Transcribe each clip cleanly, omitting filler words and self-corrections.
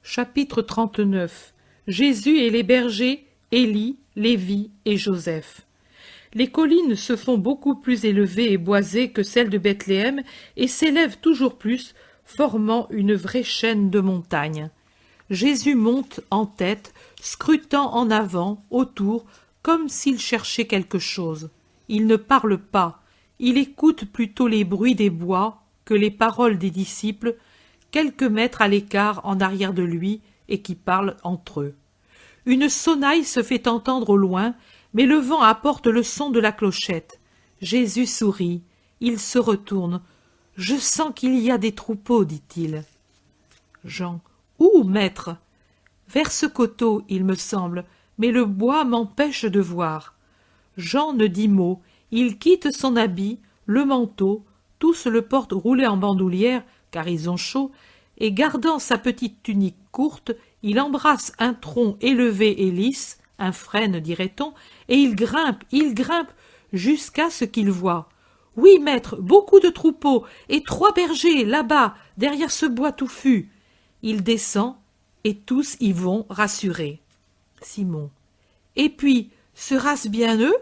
Chapitre 39. Jésus et les bergers, Élie, Lévi et Joseph. Les collines se font beaucoup plus élevées et boisées que celles de Bethléem et s'élèvent toujours plus, formant une vraie chaîne de montagnes. Jésus monte en tête, scrutant en avant, autour, comme s'il cherchait quelque chose. Il ne parle pas, il écoute plutôt les bruits des bois que les paroles des disciples, quelques mètres à l'écart en arrière de lui, et qui parlent entre eux. Une sonnaille se fait entendre au loin, mais le vent apporte le son de la clochette. Jésus sourit, il se retourne. « Je sens qu'il y a des troupeaux, dit-il. » Jean. « Où, maître ? » Vers ce coteau, il me semble, mais le bois m'empêche de voir. Jean ne dit mot, il quitte son habit, le manteau, tous le portent roulé en bandoulière, car ils ont chaud, et gardant sa petite tunique courte, il embrasse un tronc élevé et lisse, un frêne dirait-on, et il grimpe, jusqu'à ce qu'il voit. « Oui, maître, beaucoup de troupeaux, et 3 bergers, là-bas, derrière ce bois touffu. » Il descend, et tous y vont rassurés. Simon. « Et puis, sera-ce bien eux ?»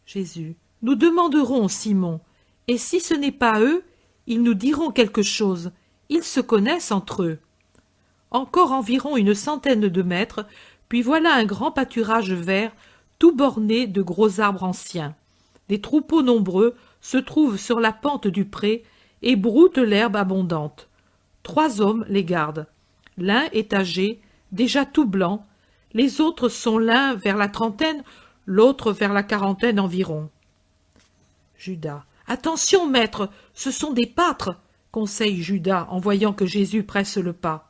Jésus. « Nous demanderons, Simon, et si ce n'est pas eux, ils nous diront quelque chose. Ils se connaissent entre eux. » Encore environ une centaine de mètres, puis voilà un grand pâturage vert, tout borné de gros arbres anciens. Des troupeaux nombreux se trouvent sur la pente du pré et broutent l'herbe abondante. 3 hommes les gardent. L'un est âgé, déjà tout blanc, les autres sont l'un vers la trentaine, l'autre vers la quarantaine environ. Judas. « Attention, maître, ce sont des pâtres !» conseille Judas en voyant que Jésus presse le pas.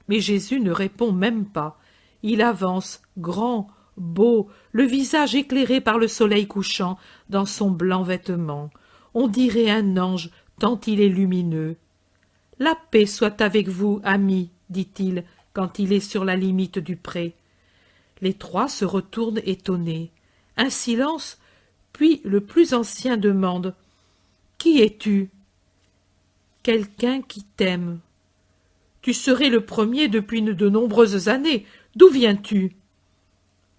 Mais Jésus ne répond même pas. Il avance, grand, beau, le visage éclairé par le soleil couchant dans son blanc vêtement. On dirait un ange, tant il est lumineux. « La paix soit avec vous, amis, dit-il, quand il est sur la limite du pré. Les 3 se retournent étonnés. Un silence, puis le plus ancien demande « Qui es-tu » ? « Quelqu'un qui t'aime. »« Tu serais le premier depuis de nombreuses années. D'où viens-tu » ?«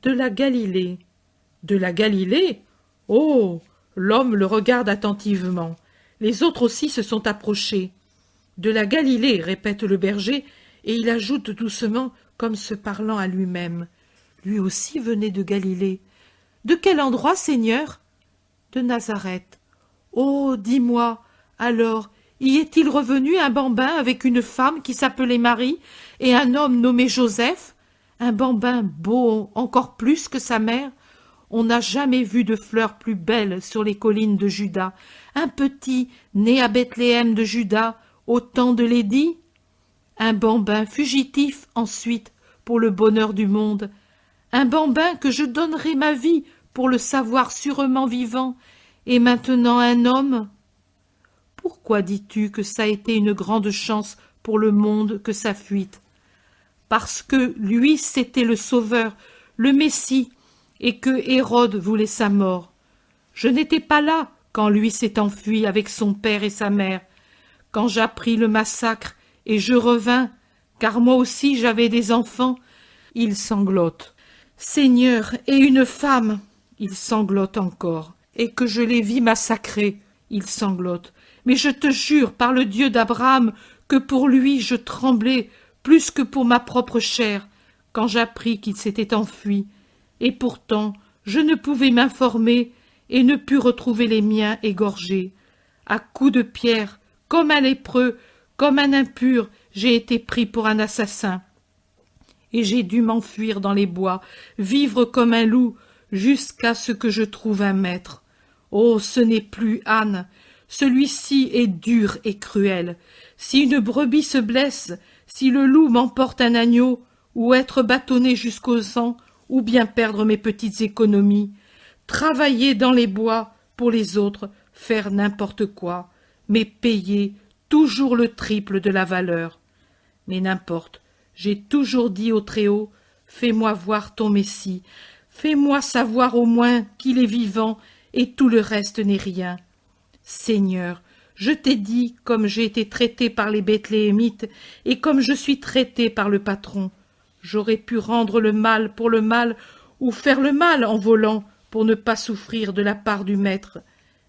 De la Galilée. »« De la Galilée ? Oh !» L'homme le regarde attentivement. Les autres aussi se sont approchés. « De la Galilée, » répète le berger, et il ajoute doucement, comme se parlant à lui-même. Lui aussi venait de Galilée. « De quel endroit, Seigneur ?»« De Nazareth. »« Oh, dis-moi, alors, y est-il revenu un bambin avec une femme qui s'appelait Marie et un homme nommé Joseph? Un bambin beau encore plus que sa mère? On n'a jamais vu de fleurs plus belles sur les collines de Juda. Un petit, né à Bethléem de Juda, au temps de l'édit? Un bambin fugitif ensuite pour le bonheur du monde. Un bambin que je donnerai ma vie pour le savoir sûrement vivant, et maintenant un homme? Pourquoi dis-tu que ça a été une grande chance pour le monde que sa fuite? Parce que lui c'était le Sauveur, le Messie, et que Hérode voulait sa mort. Je n'étais pas là quand lui s'est enfui avec son père et sa mère, quand j'appris le massacre et je revins, car moi aussi j'avais des enfants. Il sanglote. Seigneur, et une femme, il sanglote encore, et que je les vis massacrés, il sanglote. Mais je te jure par le Dieu d'Abraham que pour lui je tremblais plus que pour ma propre chair quand j'appris qu'il s'était enfui. Et pourtant je ne pouvais m'informer et ne pus retrouver les miens égorgés. À coups de pierre, comme un lépreux, comme un impur, j'ai été pris pour un assassin. Et j'ai dû m'enfuir dans les bois, vivre comme un loup, jusqu'à ce que je trouve un maître. Oh, ce n'est plus Anne. Celui-ci est dur et cruel. Si une brebis se blesse, si le loup m'emporte un agneau, ou être bâtonné jusqu'au sang, ou bien perdre mes petites économies, travailler dans les bois pour les autres, faire n'importe quoi, mais payer toujours le triple de la valeur. Mais n'importe, j'ai toujours dit au Très-Haut, fais-moi voir ton Messie, fais-moi savoir au moins qu'il est vivant et tout le reste n'est rien. Seigneur, Je t'ai dit comme j'ai été traité par les Bethléemites et comme je suis traité par le patron. J'aurais pu rendre le mal pour le mal ou faire le mal en volant pour ne pas souffrir de la part du Maître.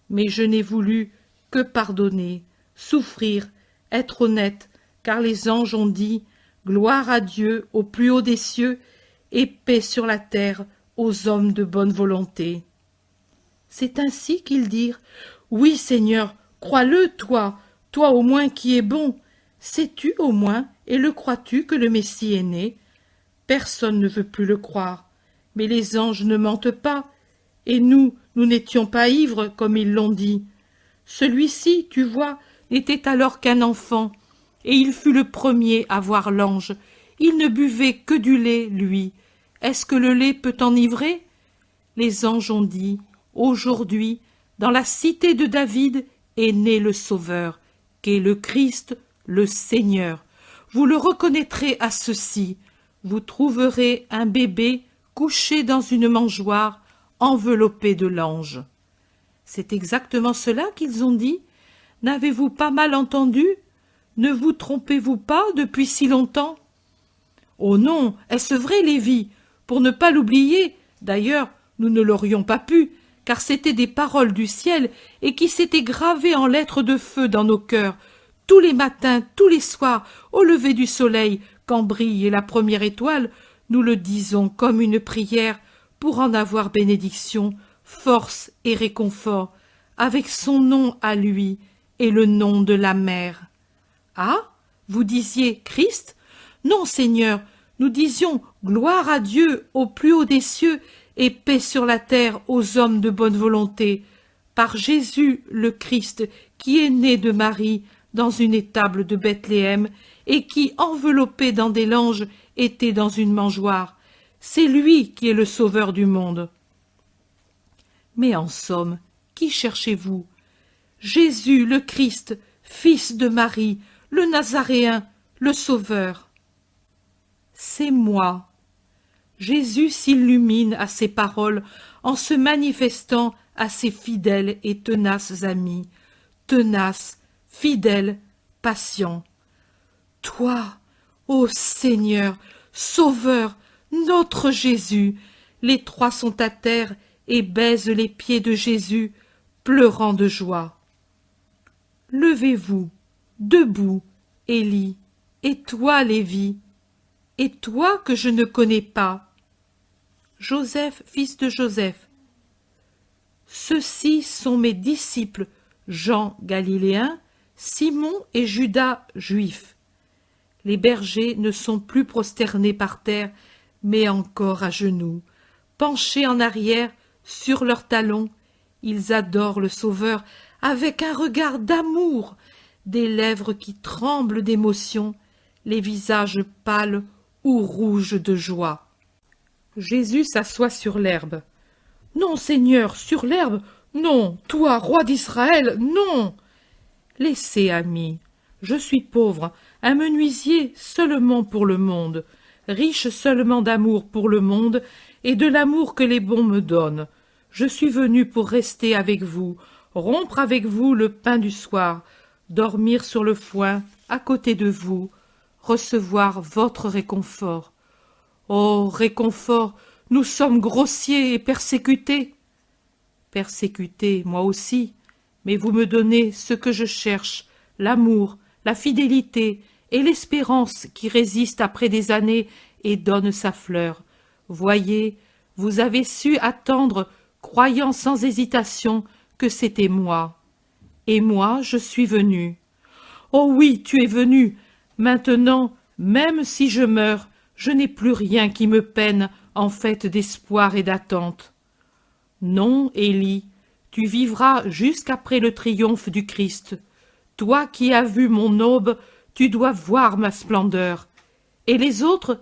Mais je n'ai voulu que pardonner, souffrir, être honnête, car les anges ont dit « Gloire à Dieu au plus haut des cieux et paix sur la terre aux hommes de bonne volonté. » C'est ainsi qu'ils dirent « Oui, Seigneur, crois-le, toi au moins qui es bon. Sais-tu au moins et le crois-tu que le Messie est né ?» Personne ne veut plus le croire. Mais les anges ne mentent pas. Et nous n'étions pas ivres, comme ils l'ont dit. Celui-ci, tu vois, n'était alors qu'un enfant, et il fut le premier à voir l'ange. Il ne buvait que du lait, lui. Est-ce que le lait peut enivrer? Les anges ont dit, aujourd'hui, dans la cité de David est né le Sauveur, qu'est le Christ, le Seigneur. Vous le reconnaîtrez à ceci. Vous trouverez un bébé couché dans une mangeoire, enveloppé de l'ange. C'est exactement cela qu'ils ont dit. N'avez-vous pas mal entendu? Ne vous trompez-vous pas depuis si longtemps? Oh non, est-ce vrai, Lévi? Pour ne pas l'oublier, d'ailleurs, nous ne l'aurions pas pu, car c'étaient des paroles du ciel et qui s'étaient gravées en lettres de feu dans nos cœurs, tous les matins, tous les soirs, au lever du soleil, quand brille la première étoile, nous le disons comme une prière pour en avoir bénédiction, force et réconfort, avec son nom à lui et le nom de la mère. Ah, vous disiez Christ? Non, Seigneur, nous disions gloire à Dieu au plus haut des cieux et paix sur la terre aux hommes de bonne volonté, par Jésus le Christ qui est né de Marie dans une étable de Bethléem et qui, enveloppé dans des langes, était dans une mangeoire. C'est lui qui est le sauveur du monde. Mais en somme, qui cherchez-vous? Jésus le Christ, fils de Marie, le Nazaréen, le Sauveur. C'est moi. Jésus s'illumine à ces paroles en se manifestant à ses fidèles et tenaces amis, tenaces, fidèles, patients. Toi, ô Seigneur, Sauveur, notre Jésus, les trois sont à terre et baisent les pieds de Jésus, pleurant de joie. Levez-vous, debout, Élie, et toi, Lévi, et toi que je ne connais pas. Joseph, fils de Joseph. Ceux-ci sont mes disciples, Jean galiléen, Simon et Judas juifs. Les bergers ne sont plus prosternés par terre, mais encore à genoux. Penchés en arrière, sur leurs talons, ils adorent le Sauveur avec un regard d'amour, des lèvres qui tremblent d'émotion, les visages pâles ou rouges de joie. Jésus s'assoit sur l'herbe. « Non, Seigneur, sur l'herbe, non, toi, roi d'Israël, non !»« Laissez, ami, je suis pauvre, un menuisier seulement pour le monde, riche seulement d'amour pour le monde et de l'amour que les bons me donnent. Je suis venu pour rester avec vous, rompre avec vous le pain du soir, dormir sur le foin à côté de vous, recevoir votre réconfort. Oh, réconfort, nous sommes grossiers et persécutés. Persécutés, moi aussi, mais vous me donnez ce que je cherche, l'amour, la fidélité et l'espérance qui résiste après des années et donne sa fleur. Voyez, vous avez su attendre, croyant sans hésitation que c'était moi. Et moi, je suis venu. Oh oui, tu es venu. Maintenant, même si je meurs, je n'ai plus rien qui me peine en fait d'espoir et d'attente. Non, Élie, tu vivras jusqu'après le triomphe du Christ. Toi qui as vu mon aube, tu dois voir ma splendeur. Et les autres,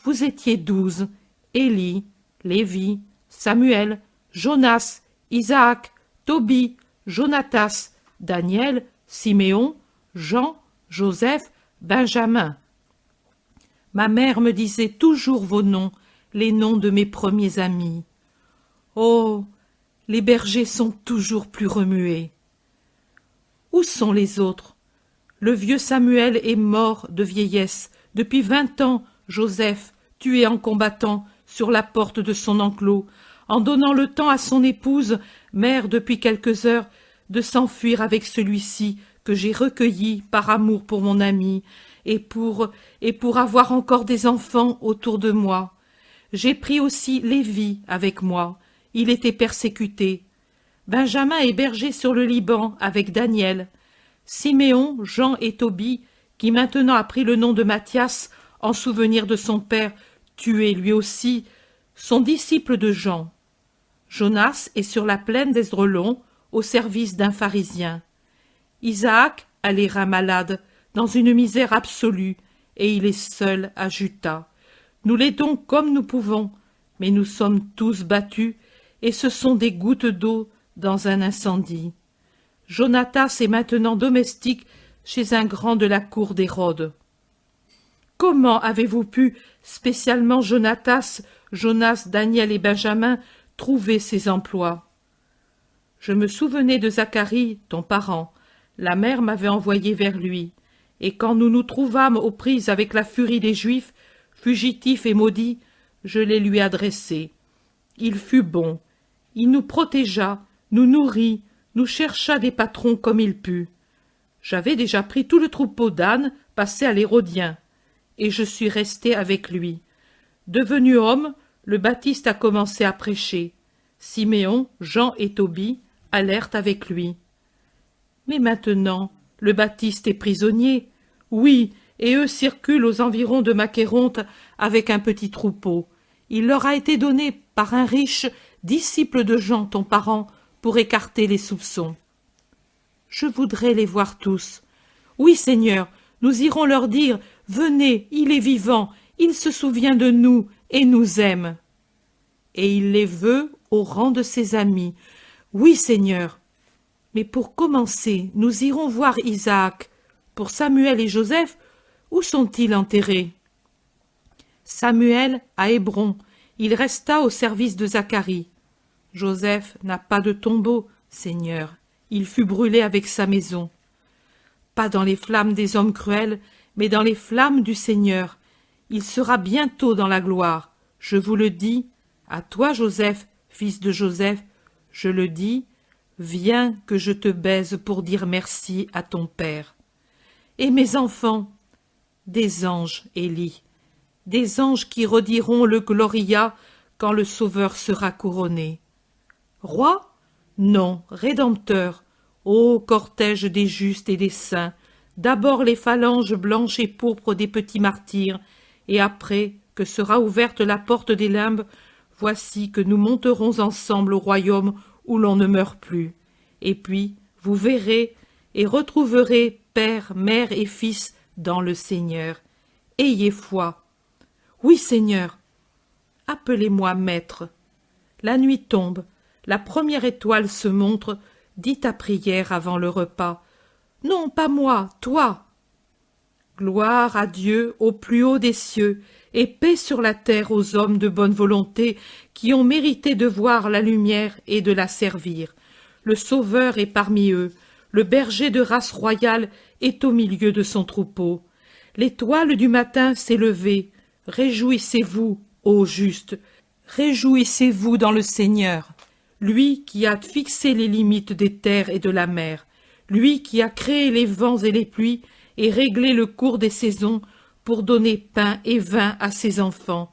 vous étiez 12, Élie, Lévi, Samuel, Jonas, Isaac, Tobie, Jonatas, Daniel, Siméon, Jean, Joseph, Benjamin. Ma mère me disait toujours vos noms, les noms de mes premiers amis. Oh, les bergers sont toujours plus remués. Où sont les autres? Le vieux Samuel est mort de vieillesse. Depuis 20 ans, Joseph, tué en combattant, sur la porte de son enclos, en donnant le temps à son épouse, mère depuis quelques heures, de s'enfuir avec celui-ci que j'ai recueilli par amour pour mon ami, et pour avoir encore des enfants autour de moi. J'ai pris aussi Lévi avec moi. Il était persécuté. Benjamin est berger sur le Liban avec Daniel. Siméon, Jean et Tobie, qui maintenant a pris le nom de Matthias en souvenir de son père, tué lui aussi, sont disciples de Jean. Jonas est sur la plaine d'Esdraelon, au service d'un pharisien. Isaac a les reins malades, dans une misère absolue, et il est seul à Juta. Nous l'aidons comme nous pouvons, mais nous sommes tous battus, et ce sont des gouttes d'eau dans un incendie. Jonatas est maintenant domestique chez un grand de la cour d'Hérode. Comment avez-vous pu, spécialement Jonatas, Jonas, Daniel et Benjamin, trouver ces emplois? Je me souvenais de Zacharie, ton parent. La mère m'avait envoyé vers lui. Et quand nous nous trouvâmes aux prises avec la furie des Juifs, fugitifs et maudits, je les lui adressai. Il fut bon. Il nous protégea, nous nourrit, nous chercha des patrons comme il put. J'avais déjà pris tout le troupeau d'ânes passé à l'Hérodien, et je suis resté avec lui. Devenu homme, le Baptiste a commencé à prêcher. Siméon, Jean et Tobie allèrent avec lui. Mais maintenant, le Baptiste est prisonnier. Oui, et eux circulent aux environs de Macéronte avec un petit troupeau. Il leur a été donné par un riche disciple de Jean, ton parent, pour écarter les soupçons. Je voudrais les voir tous. Oui, Seigneur, nous irons leur dire, venez, il est vivant, il se souvient de nous et nous aime. Et il les veut au rang de ses amis. Oui, Seigneur. Mais pour commencer, nous irons voir Isaac. Pour Samuel et Joseph, où sont-ils enterrés? Samuel à Hébron, il resta au service de Zacharie. Joseph n'a pas de tombeau, Seigneur, il fut brûlé avec sa maison. Pas dans les flammes des hommes cruels, mais dans les flammes du Seigneur. Il sera bientôt dans la gloire. Je vous le dis, à toi, Joseph, fils de Joseph, je le dis, viens que je te baise pour dire merci à ton père. Et mes enfants, des anges, Élie, des anges qui rediront le Gloria quand le Sauveur sera couronné. Roi? Non, Rédempteur, ô cortège des justes et des saints, d'abord les phalanges blanches et pourpres des petits martyrs, et après que sera ouverte la porte des limbes, voici que nous monterons ensemble au royaume où l'on ne meurt plus. Et puis, vous verrez et retrouverez Père, Mère et Fils dans le Seigneur. Ayez foi. Oui, Seigneur. Appelez-moi Maître. La nuit tombe, la première étoile se montre, dis ta prière avant le repas. Non, pas moi, toi. Gloire à Dieu au plus haut des cieux, et paix sur la terre aux hommes de bonne volonté qui ont mérité de voir la lumière et de la servir. Le Sauveur est parmi eux, le berger de race royale est au milieu de son troupeau. L'étoile du matin s'est levée. Réjouissez-vous, ô justes, réjouissez-vous dans le Seigneur. Lui qui a fixé les limites des terres et de la mer, lui qui a créé les vents et les pluies et réglé le cours des saisons pour donner pain et vin à ses enfants.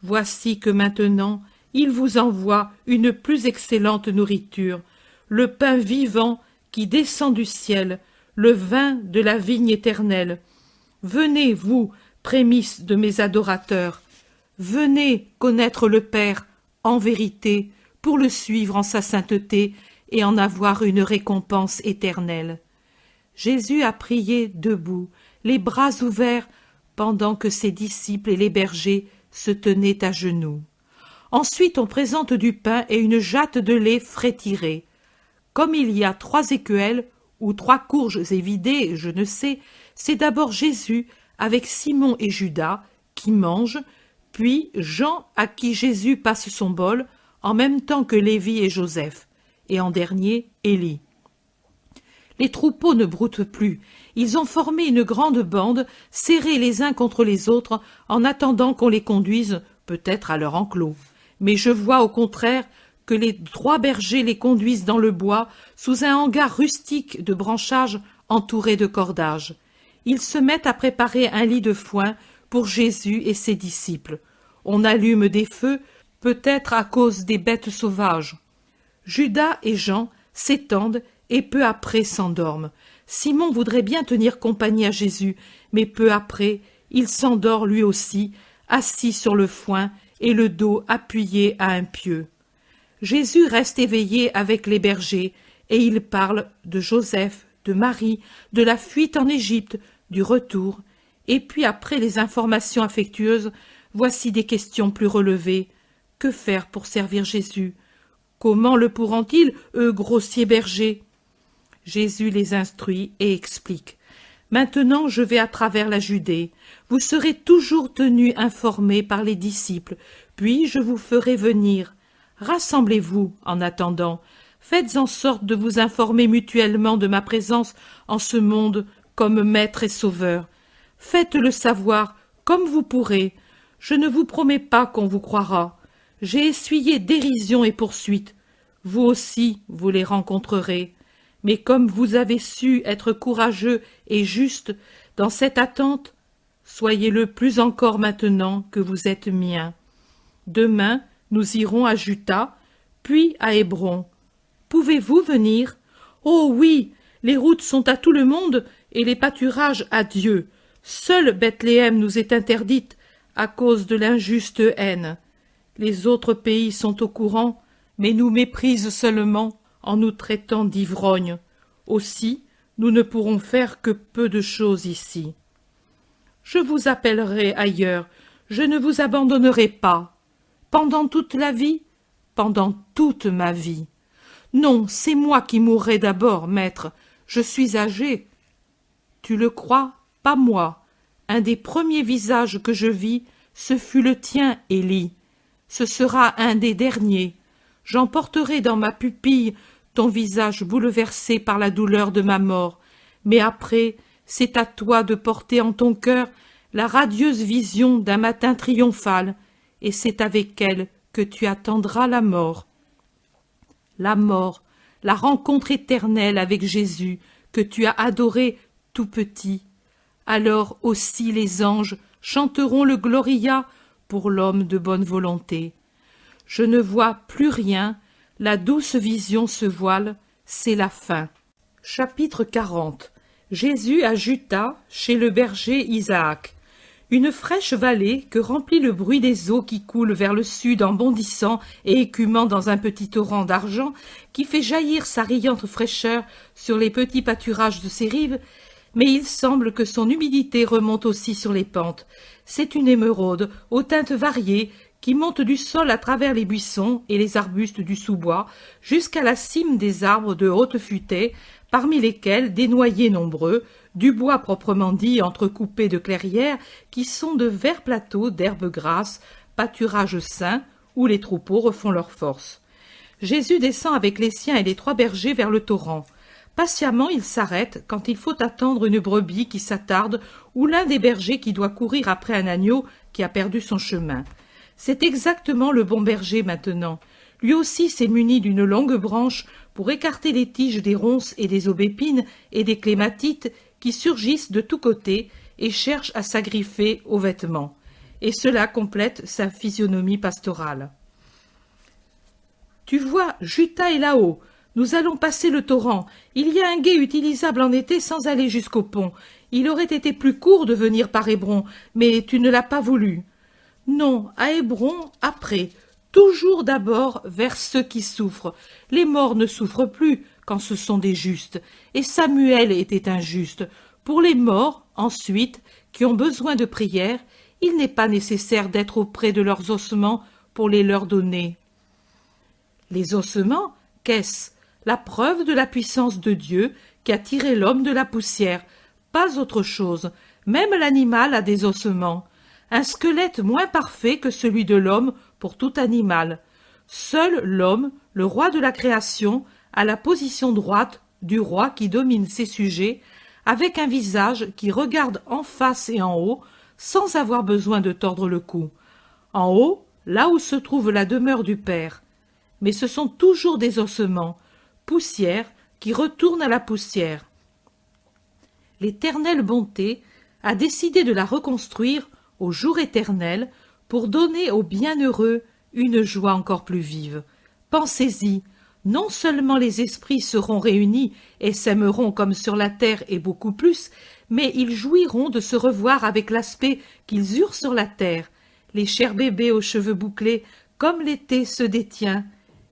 Voici que maintenant il vous envoie une plus excellente nourriture, le pain vivant qui descend du ciel, le vin de la vigne éternelle. Venez, vous, prémices de mes adorateurs, venez connaître le Père en vérité, pour le suivre en sa sainteté et en avoir une récompense éternelle. Jésus a prié debout, les bras ouverts, pendant que ses disciples et les bergers se tenaient à genoux. Ensuite on présente du pain et une jatte de lait frais tiré. Comme il y a 3 écuelles, ou 3 courges évidées, je ne sais, c'est d'abord Jésus, avec Simon et Judas, qui mangent, puis Jean, à qui Jésus passe son bol, en même temps que Lévi et Joseph, et en dernier, Élie. Les troupeaux ne broutent plus. Ils ont formé une grande bande, serrés les uns contre les autres, en attendant qu'on les conduise, peut-être à leur enclos. Mais je vois au contraire que les 3 bergers les conduisent dans le bois, sous un hangar rustique de branchages entouré de cordages. Ils se mettent à préparer un lit de foin pour Jésus et ses disciples. On allume des feux, peut-être à cause des bêtes sauvages. Judas et Jean s'étendent et peu après s'endorment. Simon voudrait bien tenir compagnie à Jésus, mais peu après, il s'endort lui aussi, assis sur le foin et le dos appuyé à un pieu. Jésus reste éveillé avec les bergers, et il parle de Joseph, de Marie, de la fuite en Égypte, du retour, et puis après les informations affectueuses, voici des questions plus relevées. Que faire pour servir Jésus? Comment le pourront-ils, eux grossiers bergers? Jésus les instruit et explique. Maintenant je vais à travers la Judée. Vous serez toujours tenus informés par les disciples, puis je vous ferai venir. Rassemblez-vous en attendant. Faites en sorte de vous informer mutuellement de ma présence en ce monde comme maître et sauveur. Faites-le savoir comme vous pourrez. Je ne vous promets pas qu'on vous croira. J'ai essuyé dérision et poursuite. Vous aussi, vous les rencontrerez. Mais comme vous avez su être courageux et juste dans cette attente, soyez-le plus encore maintenant que vous êtes mien. Demain, nous irons à Juta, puis à Hébron. Pouvez-vous venir? Oh oui, les routes sont à tout le monde et les pâturages à Dieu. Seule Bethléem nous est interdite à cause de l'injuste haine. Les autres pays sont au courant, mais nous méprisent seulement en nous traitant d'ivrognes. Aussi, nous ne pourrons faire que peu de choses ici. Je vous appellerai ailleurs, je ne vous abandonnerai pas. Pendant toute la vie? Pendant toute ma vie. Non, c'est moi qui mourrai d'abord, maître. Je suis âgé. Tu le crois? Pas moi. Un des premiers visages que je vis, ce fut le tien, Élie. Ce sera un des derniers. J'emporterai dans ma pupille ton visage bouleversé par la douleur de ma mort. Mais après, c'est à toi de porter en ton cœur la radieuse vision d'un matin triomphal, et c'est avec elle que tu attendras la mort. La mort, la rencontre éternelle avec Jésus, que tu as adoré tout petit. Alors aussi les anges chanteront le Gloria pour l'homme de bonne volonté. Je ne vois plus rien, la douce vision se voile, c'est la fin. Chapitre 40. Jésus à Juta, chez le berger Isaac. Une fraîche vallée que remplit le bruit des eaux qui coulent vers le sud en bondissant et écumant dans un petit torrent d'argent qui fait jaillir sa riante fraîcheur sur les petits pâturages de ses rives, mais il semble que son humidité remonte aussi sur les pentes. C'est une émeraude aux teintes variées qui monte du sol à travers les buissons et les arbustes du sous-bois jusqu'à la cime des arbres de haute futaie, parmi lesquels des noyers nombreux, du bois proprement dit entrecoupé de clairières qui sont de verts plateaux d'herbes grasses, pâturages sains où les troupeaux refont leur force. Jésus descend avec les siens et les 3 bergers vers le torrent. Patiemment, il s'arrête quand il faut attendre une brebis qui s'attarde ou l'un des bergers qui doit courir après un agneau qui a perdu son chemin. C'est exactement le bon berger maintenant. Lui aussi s'est muni d'une longue branche pour écarter les tiges des ronces et des aubépines et des clématites qui surgissent de tous côtés et cherchent à s'agriffer aux vêtements. Et cela complète sa physionomie pastorale. Tu vois, Juta est là-haut. Nous allons passer le torrent. Il y a un gué utilisable en été sans aller jusqu'au pont. Il aurait été plus court de venir par Hébron, mais tu ne l'as pas voulu. Non, à Hébron, après. Toujours d'abord vers ceux qui souffrent. Les morts ne souffrent plus quand ce sont des justes. Et Samuel était injuste. Pour les morts, ensuite, qui ont besoin de prière, il n'est pas nécessaire d'être auprès de leurs ossements pour les leur donner. Les ossements, qu'est-ce? La preuve de la puissance de Dieu qui a tiré l'homme de la poussière. Pas autre chose. Même l'animal a des ossements. Un squelette moins parfait que celui de l'homme pour tout animal. Seul l'homme, le roi de la création, a la position droite du roi qui domine ses sujets, avec un visage qui regarde en face et en haut, sans avoir besoin de tordre le cou. En haut, là où se trouve la demeure du Père. Mais ce sont toujours des ossements, poussière qui retourne à la poussière. L'Éternelle bonté a décidé de la reconstruire au jour éternel pour donner aux bienheureux une joie encore plus vive. Pensez-y, non seulement les esprits seront réunis et s'aimeront comme sur la terre et beaucoup plus, mais ils jouiront de se revoir avec l'aspect qu'ils eurent sur la terre, les chers bébés aux cheveux bouclés, comme l'été se détient.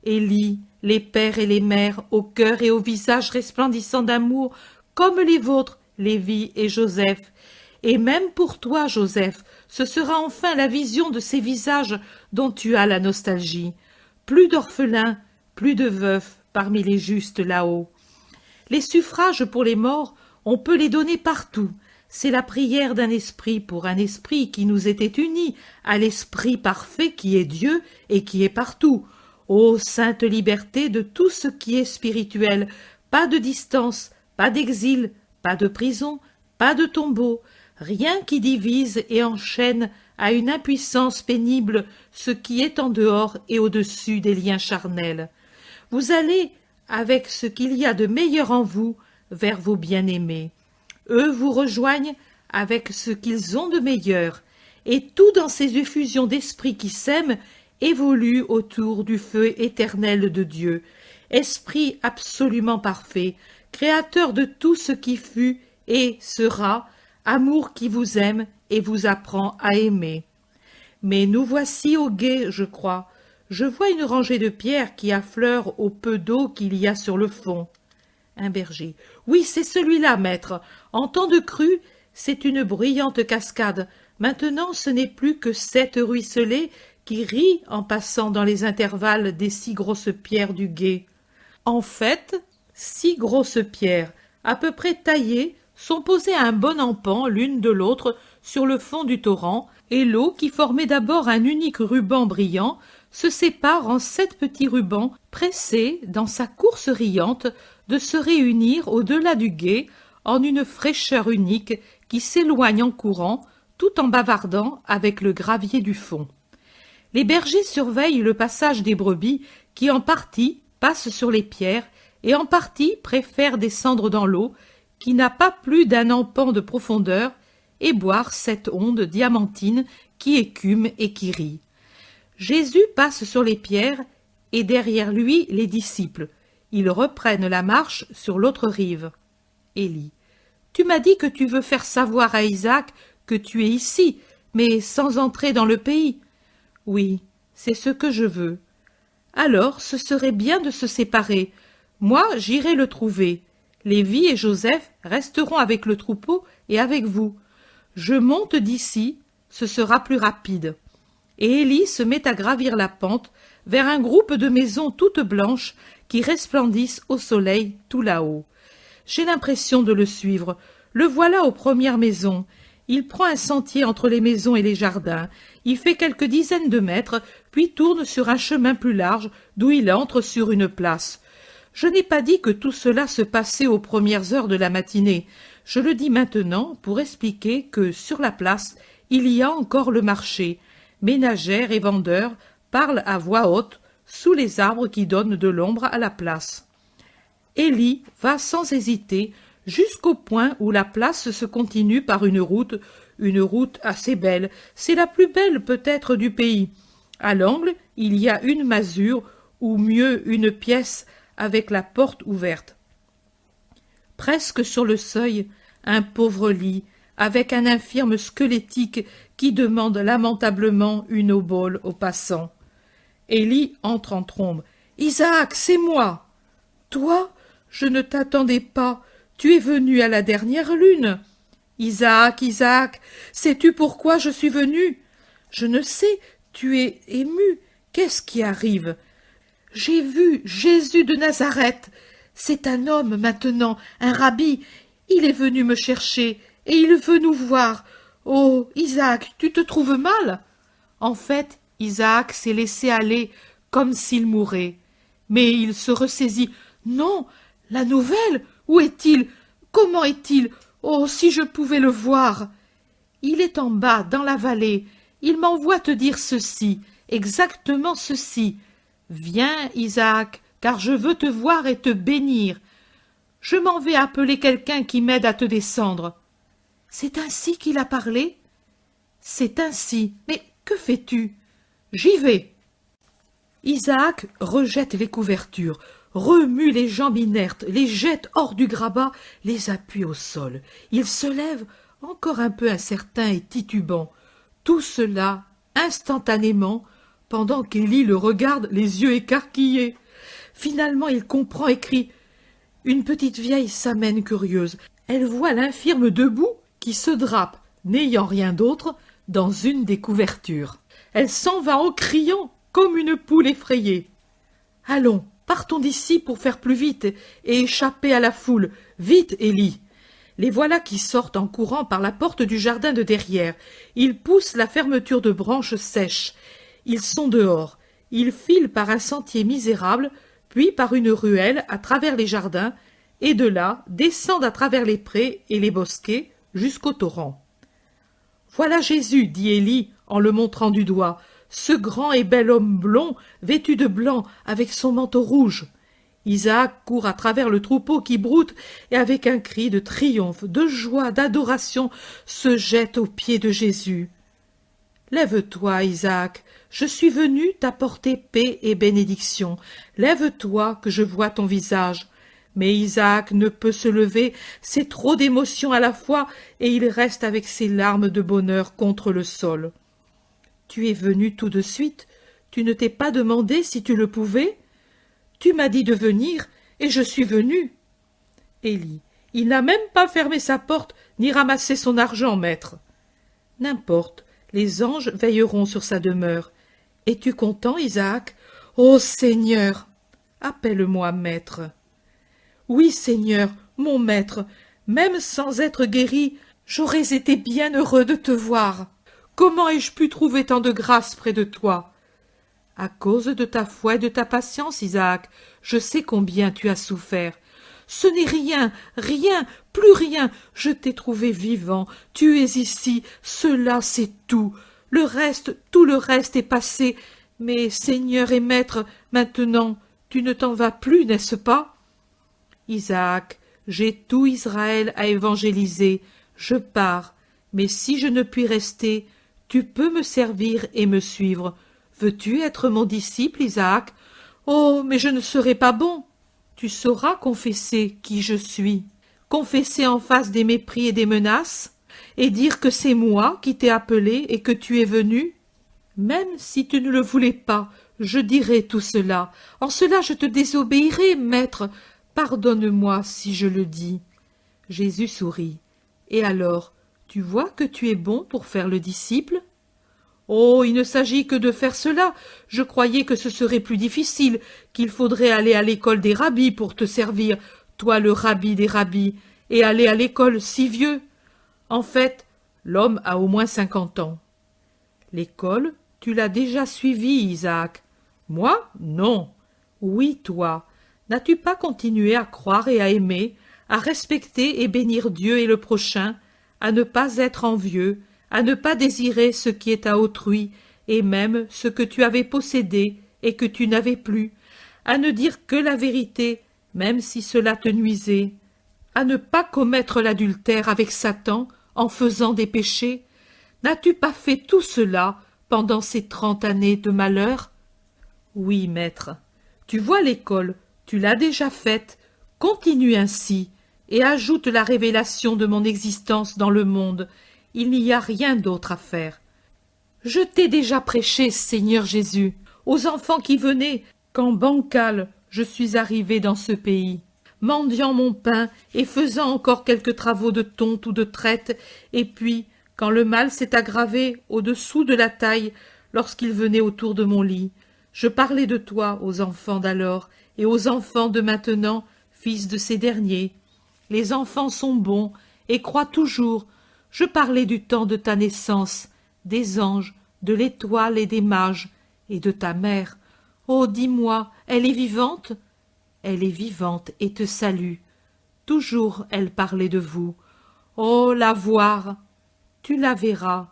Élie, les pères et les mères, au cœur et au visage resplendissant d'amour, comme les vôtres, Lévi et Joseph. Et même pour toi, Joseph, ce sera enfin la vision de ces visages dont tu as la nostalgie. Plus d'orphelins, plus de veufs parmi les justes là-haut. Les suffrages pour les morts, on peut les donner partout. C'est la prière d'un esprit pour un esprit qui nous était uni à l'esprit parfait qui est Dieu et qui est partout. Ô sainte liberté de tout ce qui est spirituel, pas de distance, pas d'exil, pas de prison, pas de tombeau, rien qui divise et enchaîne à une impuissance pénible ce qui est en dehors et au-dessus des liens charnels. Vous allez, avec ce qu'il y a de meilleur en vous, vers vos bien-aimés. Eux vous rejoignent avec ce qu'ils ont de meilleur, et tout dans ces effusions d'esprit qui s'aiment évolue autour du feu éternel de Dieu, esprit absolument parfait, créateur de tout ce qui fut et sera, amour qui vous aime et vous apprend à aimer. Mais nous voici au gué, je crois. Je vois une rangée de pierres qui affleure au peu d'eau qu'il y a sur le fond. Un berger. Oui, c'est celui-là, maître. En temps de crue, c'est une bruyante cascade. Maintenant, ce n'est plus que 7 ruisselets qui rient en passant dans les intervalles des 6 grosses pierres du gué. En fait, 6 grosses pierres, à peu près taillées, sont posées à un bon empan l'une de l'autre sur le fond du torrent, et l'eau, qui formait d'abord un unique ruban brillant, se sépare en 7 petits rubans pressés, dans sa course riante, de se réunir au-delà du gué en une fraîcheur unique qui s'éloigne en courant, tout en bavardant avec le gravier du fond. Les bergers surveillent le passage des brebis qui, en partie, passent sur les pierres et en partie préfèrent descendre dans l'eau, qui n'a pas plus d'un empan de profondeur, et boire cette onde diamantine qui écume et qui rit. Jésus passe sur les pierres, et derrière lui les disciples. Ils reprennent la marche sur l'autre rive. Élie. Tu m'as dit que tu veux faire savoir à Isaac que tu es ici, mais sans entrer dans le pays. Oui, c'est ce que je veux. Alors ce serait bien de se séparer. Moi, j'irai le trouver. Lévi et Joseph resteront avec le troupeau et avec vous. Je monte d'ici, ce sera plus rapide. Et Élie se met à gravir la pente vers un groupe de maisons toutes blanches qui resplendissent au soleil tout là-haut. J'ai l'impression de le suivre. Le voilà aux premières maisons. Il prend un sentier entre les maisons et les jardins. Il fait quelques dizaines de mètres, puis tourne sur un chemin plus large, d'où il entre sur une place. Je n'ai pas dit que tout cela se passait aux premières heures de la matinée. Je le dis maintenant pour expliquer que, sur la place, il y a encore le marché. Ménagères et vendeurs parlent à voix haute, sous les arbres qui donnent de l'ombre à la place. Élie va sans hésiter jusqu'au point où la place se continue par une route assez belle. C'est la plus belle peut-être du pays. À l'angle, il y a une masure, ou mieux une pièce avec la porte ouverte. Presque sur le seuil, un pauvre lit, avec un infirme squelettique qui demande lamentablement une obole aux passants. Élie entre en trombe. « Isaac, c'est moi !»« Toi ? Je ne t'attendais pas. Tu es venu à la dernière lune. »« Isaac, Isaac, sais-tu pourquoi je suis venu ? » ?»« Je ne sais, tu es ému. Qu'est-ce qui arrive ? » ?»« J'ai vu Jésus de Nazareth. C'est un homme maintenant, un rabbi. Il est venu me chercher et il veut nous voir. Oh, Isaac, tu te trouves mal ? » En fait, Isaac s'est laissé aller comme s'il mourait. Mais il se ressaisit. « Non, La nouvelle? Où est-il? Comment est-il? Oh, si je pouvais le voir! Il est en bas, dans la vallée. Il m'envoie te dire ceci, exactement ceci. Viens, Isaac, car je veux te voir et te bénir. Je m'en vais appeler quelqu'un qui m'aide à te descendre. C'est ainsi qu'il a parlé? C'est ainsi. Mais que fais-tu? J'y vais. Isaac rejette les couvertures, remue les jambes inertes, les jette hors du grabat, les appuie au sol. Il se lève, encore un peu incertain et titubant. Tout cela instantanément, pendant qu'Élie le regarde les yeux écarquillés. Finalement, il comprend et crie. Une petite vieille s'amène curieuse. Elle voit l'infirme debout qui se drape, n'ayant rien d'autre, dans une des couvertures. Elle s'en va en criant comme une poule effrayée. « Allons, partons d'ici pour faire plus vite et échapper à la foule. Vite, Élie !» Les voilà qui sortent en courant par la porte du jardin de derrière. Ils poussent la fermeture de branches sèches. Ils sont dehors. Ils filent par un sentier misérable, puis par une ruelle à travers les jardins, et de là descendent à travers les prés et les bosquets jusqu'au torrent. « Voilà Jésus, dit Élie en le montrant du doigt, ce grand et bel homme blond, vêtu de blanc, avec son manteau rouge. » Isaac court à travers le troupeau qui broute et avec un cri de triomphe, de joie, d'adoration, se jette aux pieds de Jésus. « Lève-toi, Isaac, je suis venu t'apporter paix et bénédiction. Lève-toi, que je voie ton visage. » Mais Isaac ne peut se lever, c'est trop d'émotions à la fois, et il reste avec ses larmes de bonheur contre le sol. « Tu es venu tout de suite, tu ne t'es pas demandé si tu le pouvais? Tu m'as dit de venir, et je suis venu. » Élie, il n'a même pas fermé sa porte, ni ramassé son argent, maître. N'importe, les anges veilleront sur sa demeure. Es-tu content, Isaac? Ô Seigneur! Appelle-moi maître. Oui, Seigneur, mon maître, même sans être guéri, j'aurais été bien heureux de te voir. Comment ai-je pu trouver tant de grâce près de toi? À cause de ta foi et de ta patience, Isaac, je sais combien tu as souffert. Ce n'est rien, rien, plus rien, je t'ai trouvé vivant, tu es ici, cela c'est tout. Le reste, tout le reste est passé, mais Seigneur et Maître, maintenant, tu ne t'en vas plus, n'est-ce pas? Isaac, j'ai tout Israël à évangéliser, je pars, mais si je ne puis rester, tu peux me servir et me suivre. Veux-tu être mon disciple, Isaac? Oh, mais je ne serai pas bon. Tu sauras confesser qui je suis, confesser en face des mépris et des menaces, et dire que c'est moi qui t'ai appelé et que tu es venu. Même si tu ne le voulais pas, je dirai tout cela. En cela je te désobéirai, maître. Pardonne-moi si je le dis. Jésus sourit. Et alors, tu vois que tu es bon pour faire le disciple? Oh, il ne s'agit que de faire cela. Je croyais que ce serait plus difficile, qu'il faudrait aller à l'école des rabbis pour te servir, toi le rabbi des rabbis, et aller à l'école si vieux. En fait, l'homme a au moins 50 ans. L'école, tu l'as déjà suivie, Isaac. Moi, non. Oui, toi. N'as-tu pas continué à croire et à aimer, à respecter et bénir Dieu et le prochain, à ne pas être envieux, à ne pas désirer ce qui est à autrui, et même ce que tu avais possédé et que tu n'avais plus, à ne dire que la vérité, même si cela te nuisait, à ne pas commettre l'adultère avec Satan en faisant des péchés? N'as-tu pas fait tout cela pendant ces 30 années de malheur? Oui, maître. Tu vois l'école, tu l'as déjà faite, continue ainsi, et ajoute la révélation de mon existence dans le monde. Il n'y a rien d'autre à faire. Je t'ai déjà prêché, Seigneur Jésus, aux enfants qui venaient, quand bancal je suis arrivé dans ce pays, mendiant mon pain et faisant encore quelques travaux de tonte ou de traite, et puis, quand le mal s'est aggravé au-dessous de la taille, lorsqu'ils venaient autour de mon lit, je parlais de toi aux enfants d'alors et aux enfants de maintenant, fils de ces derniers. Les enfants sont bons et croient toujours. Je parlais du temps de ta naissance, des anges, de l'étoile et des mages, et de ta mère. Oh, dis-moi, elle est vivante? elle est vivante et te salue. Toujours elle parlait de vous. Oh, la voir! Tu la verras.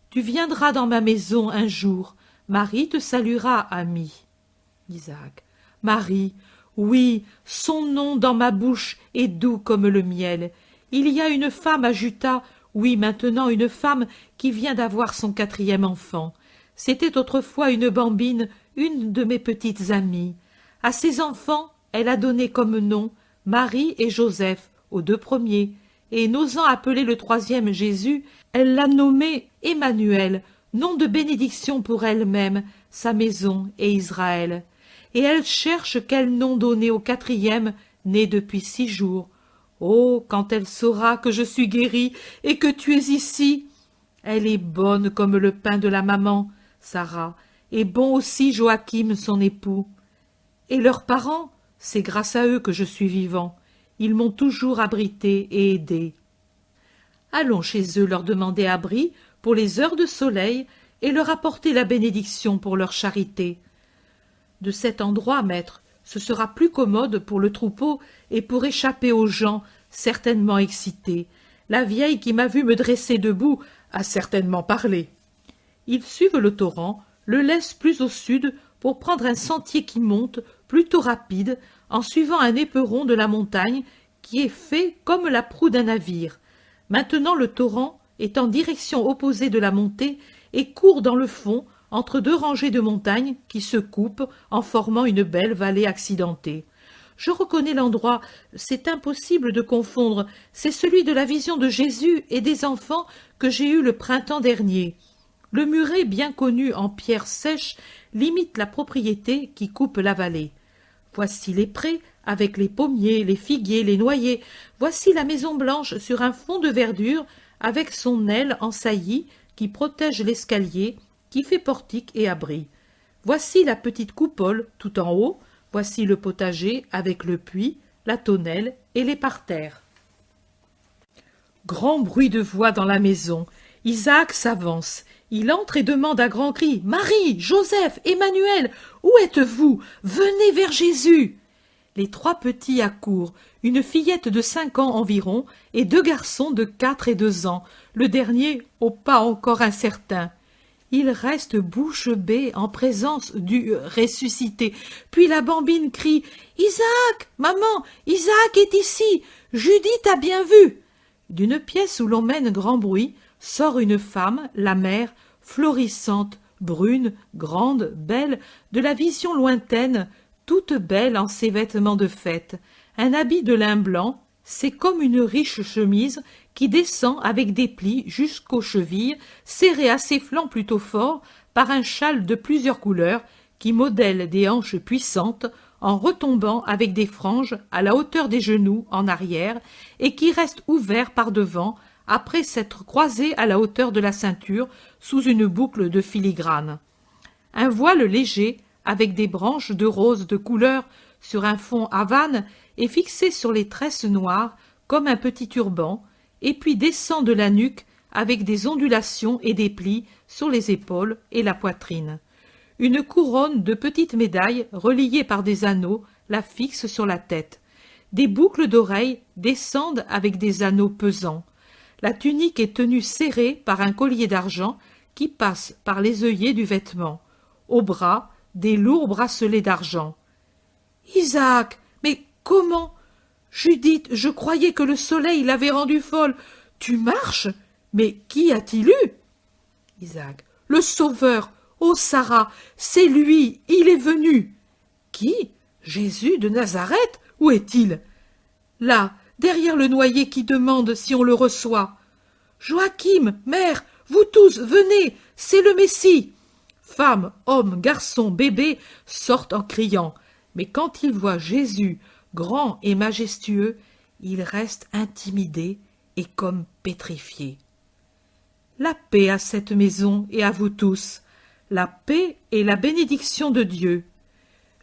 Tu viendras dans ma maison un jour. Marie te saluera, ami. Isaac. Marie, oui, son nom dans ma bouche est doux comme le miel. Il y a une femme à Juta, oui, maintenant une femme qui vient d'avoir son 4e enfant. C'était autrefois une bambine, une de mes petites amies. À ses enfants, elle a donné comme nom Marie et Joseph, aux 2 premiers, et n'osant appeler le 3e Jésus, elle l'a nommé Emmanuel, nom de bénédiction pour elle-même, sa maison et Israël. Et elle cherche quel nom donner au 4e, né depuis 6 jours. Oh, quand elle saura que je suis guérie et que tu es ici! Elle est bonne comme le pain de la maman, Sarah, et bon aussi Joachim, son époux. Et leurs parents, c'est grâce à eux que je suis vivant. Ils m'ont toujours abrité et aidé. Allons chez eux leur demander abri pour les heures de soleil et leur apporter la bénédiction pour leur charité. De cet endroit, maître, ce sera plus commode pour le troupeau et pour échapper aux gens certainement excités. La vieille qui m'a vu me dresser debout a certainement parlé. Ils suivent le torrent, le laissent plus au sud pour prendre un sentier qui monte, plutôt rapide, en suivant un éperon de la montagne qui est fait comme la proue d'un navire. Maintenant le torrent est en direction opposée de la montée et court dans le fond entre 2 rangées de montagnes qui se coupent en formant une belle vallée accidentée. Je reconnais l'endroit, c'est impossible de confondre, c'est celui de la vision de Jésus et des enfants que j'ai eu le printemps dernier. Le muret bien connu en pierre sèche limite la propriété qui coupe la vallée. Voici les prés, avec les pommiers, les figuiers, les noyers. Voici la maison blanche sur un fond de verdure, avec son aile en saillie qui protège l'escalier, qui fait portique et abri. Voici la petite coupole tout en haut. Voici le potager avec le puits, la tonnelle et les parterres. Grand bruit de voix dans la maison. Isaac s'avance. Il entre et demande à grands cris « Marie, Joseph, Emmanuel, où êtes-vous? Venez vers Jésus !» Les 3 petits accourent, une fillette de 5 ans environ et 2 garçons de 4 et 2 ans, le dernier au pas encore incertain. Ils restent bouche bée en présence du ressuscité. Puis la bambine crie « Isaac, maman, Isaac est ici, Judith a bien vu !» D'une pièce où l'on mène grand bruit, sort une femme, la mère, florissante, brune, grande, belle, de la vision lointaine, toute belle en ses vêtements de fête. Un habit de lin blanc, c'est comme une riche chemise qui descend avec des plis jusqu'aux chevilles, serrée à ses flancs plutôt forts par un châle de plusieurs couleurs qui modèle des hanches puissantes en retombant avec des franges à la hauteur des genoux en arrière et qui reste ouvert par devant après s'être croisé à la hauteur de la ceinture sous une boucle de filigrane. Un voile léger, avec des branches de rose de couleur sur un fond havane, est fixé sur les tresses noires comme un petit turban, et puis descend de la nuque avec des ondulations et des plis sur les épaules et la poitrine. Une couronne de petites médailles reliées par des anneaux la fixe sur la tête. Des boucles d'oreilles descendent avec des anneaux pesants. La tunique est tenue serrée par un collier d'argent qui passe par les œillets du vêtement. Au bras, des lourds bracelets d'argent. « Isaac, mais comment? Judith, je croyais que le soleil l'avait rendue folle. Tu marches? Mais qui a-t-il eu? » Isaac. « Le Sauveur. Oh, Sarah, c'est lui, il est venu. »« Qui? Jésus de Nazareth? Où est-il? »« Là, derrière le noyer qui demande si on le reçoit. »« Joachim, mère, vous tous, venez, c'est le Messie. » Femmes, hommes, garçons, bébés sortent en criant, mais quand ils voient Jésus, grand et majestueux, ils restent intimidés et comme pétrifiés. La paix à cette maison et à vous tous, la paix et la bénédiction de Dieu.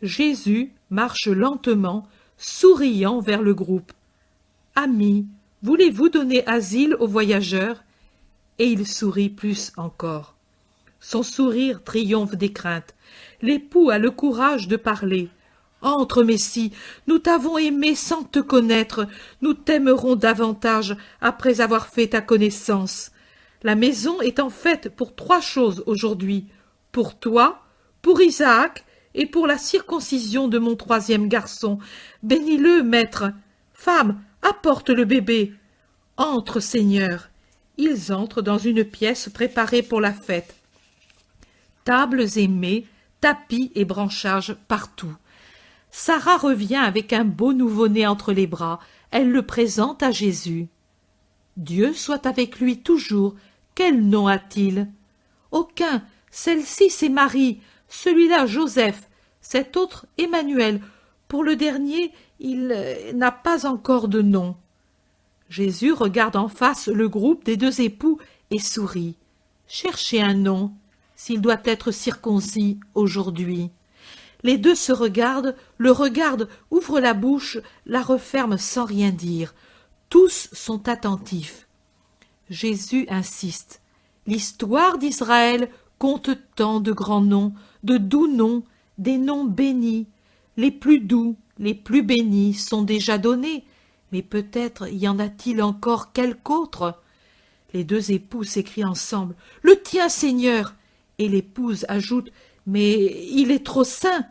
Jésus marche lentement, souriant vers le groupe. « Amis, voulez-vous donner asile aux voyageurs ?» Et il sourit plus encore. Son sourire triomphe des craintes. L'époux a le courage de parler. « Entre, Messie, nous t'avons aimé sans te connaître, nous t'aimerons davantage après avoir fait ta connaissance. La maison est en fête pour 3 choses aujourd'hui, pour toi, pour Isaac et pour la circoncision de mon 3e garçon. Bénis-le, maître. Femme, apporte le bébé. Entre, Seigneur. Ils entrent dans une pièce préparée pour la fête. Tables et mets, tapis et branchages partout. Sarah revient avec un beau nouveau-né entre les bras. Elle le présente à Jésus. Dieu soit avec lui toujours. Quel nom a-t-il? Aucun. Celle-ci, c'est Marie. Celui-là, Joseph. Cet autre, Emmanuel. Pour le dernier, il n'a pas encore de nom. Jésus regarde en face le groupe des 2 époux et sourit. Cherchez un nom, s'il doit être circoncis aujourd'hui. Les 2 se regardent, le regardent, ouvrent la bouche, la referment sans rien dire. Tous sont attentifs. Jésus insiste. L'histoire d'Israël compte tant de grands noms, de doux noms, des noms bénis. Les plus doux, les plus bénis sont déjà donnés, mais peut-être y en a-t-il encore quelque autre. Les 2 époux s'écrient ensemble. « Le tien, Seigneur !» Et l'épouse ajoute « Mais il est trop saint !»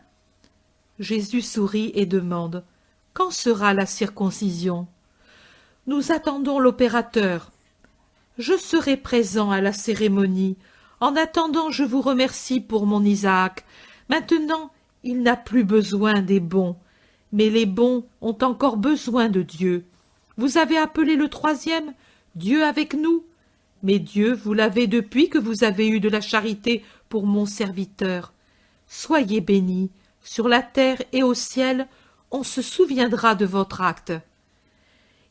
Jésus sourit et demande « Quand sera la circoncision ?» Nous attendons l'opérateur. Je serai présent à la cérémonie. En attendant, je vous remercie pour mon Isaac. Maintenant, il n'a plus besoin des bons. Mais les bons ont encore besoin de Dieu. Vous avez appelé le 3e, Dieu avec nous. Mais Dieu, vous l'avez depuis que vous avez eu de la charité pour mon serviteur. Soyez bénis. Sur la terre et au ciel, on se souviendra de votre acte.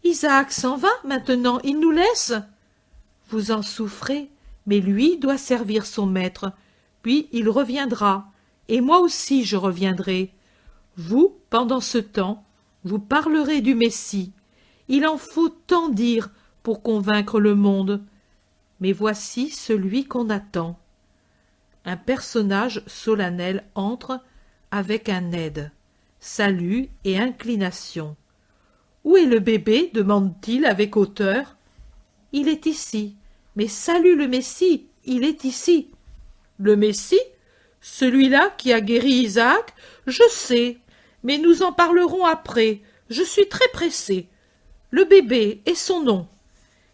Isaac s'en va maintenant, il nous laisse. Vous en souffrez, mais lui doit servir son maître. Puis il reviendra, et moi aussi je reviendrai. Vous, pendant ce temps, vous parlerez du Messie. Il en faut tant dire pour convaincre le monde. Mais voici celui qu'on attend. Un personnage solennel entre avec un aide. Salut et inclination. « Où est le bébé ?» demande-t-il avec hauteur. « Il est ici. Mais salut le Messie, il est ici. »« Le Messie? Celui-là qui a guéri Isaac? Je sais, mais nous en parlerons après. Je suis très pressé. Le bébé et son nom. »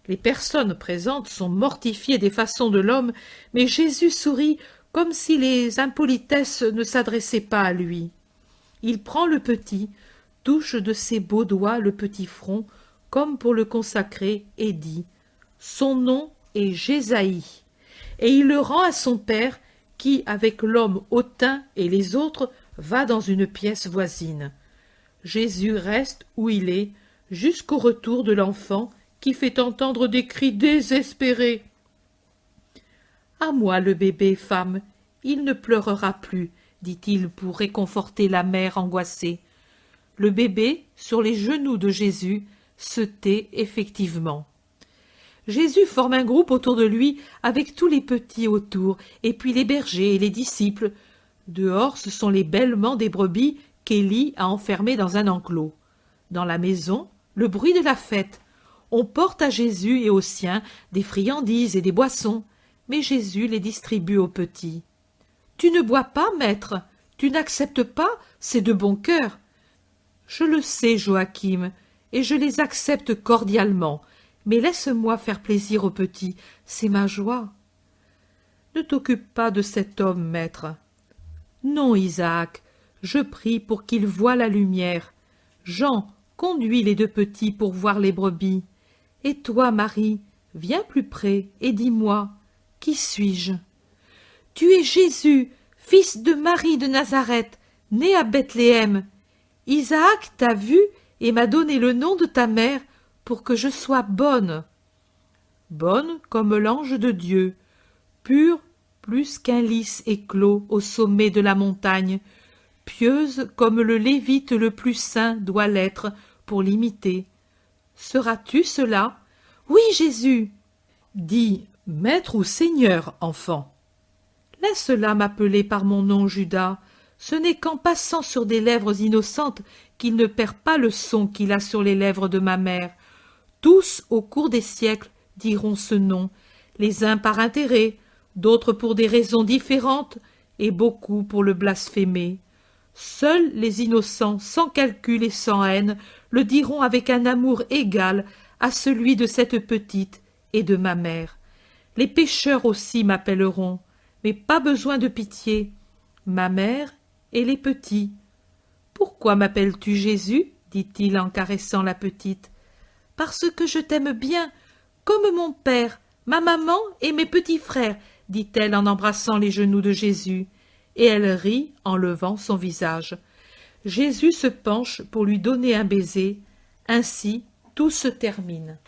Les personnes présentes sont mortifiées des façons de l'homme, mais Jésus sourit comme si les impolitesses ne s'adressaient pas à lui. Il prend le petit, touche de ses beaux doigts le petit front, comme pour le consacrer, et dit « Son nom est Jésaïe », et il le rend à son père, qui, avec l'homme hautain et les autres, va dans une pièce voisine. Jésus reste où il est, jusqu'au retour de l'enfant, qui fait entendre des cris désespérés. « À moi le bébé, femme, il ne pleurera plus, » dit-il pour réconforter la mère angoissée. Le bébé, sur les genoux de Jésus, se tait effectivement. Jésus forme un groupe autour de lui avec tous les petits autour, et puis les bergers et les disciples. Dehors, ce sont les bêlements des brebis qu'Élie a enfermées dans un enclos. Dans la maison, le bruit de la fête. On porte à Jésus et aux siens des friandises et des boissons, mais Jésus les distribue aux petits. « Tu ne bois pas, maître, tu n'acceptes pas, c'est de bon cœur. »« Je le sais, Joachim, et je les accepte cordialement, mais laisse-moi faire plaisir aux petits, c'est ma joie. »« Ne t'occupe pas de cet homme, maître. »« Non, Isaac, je prie pour qu'il voie la lumière. Jean, conduis les 2 petits pour voir les brebis. Et toi, Marie, viens plus près et dis-moi, qui suis-je ? Tu es Jésus, fils de Marie de Nazareth, né à Bethléem. Isaac t'a vu et m'a donné le nom de ta mère pour que je sois bonne. Bonne comme l'ange de Dieu, pure plus qu'un lys éclos au sommet de la montagne, pieuse comme le Lévite le plus saint doit l'être pour l'imiter. Seras-tu cela? Oui, Jésus. Dis, Maître ou Seigneur, enfant. Laisse-la m'appeler par mon nom, Judas. Ce n'est qu'en passant sur des lèvres innocentes qu'il ne perd pas le son qu'il a sur les lèvres de ma mère. Tous, au cours des siècles, diront ce nom, les uns par intérêt, d'autres pour des raisons différentes, et beaucoup pour le blasphémer. Seuls les innocents, sans calcul et sans haine, le diront avec un amour égal à celui de cette petite et de ma mère. Les pécheurs aussi m'appelleront, mais pas besoin de pitié. Ma mère et les petits. « Pourquoi m'appelles-tu Jésus ?» dit-il en caressant la petite. « Parce que je t'aime bien, comme mon père, ma maman et mes petits frères, » dit-elle en embrassant les genoux de Jésus, et elle rit en levant son visage. Jésus se penche pour lui donner un baiser, ainsi tout se termine.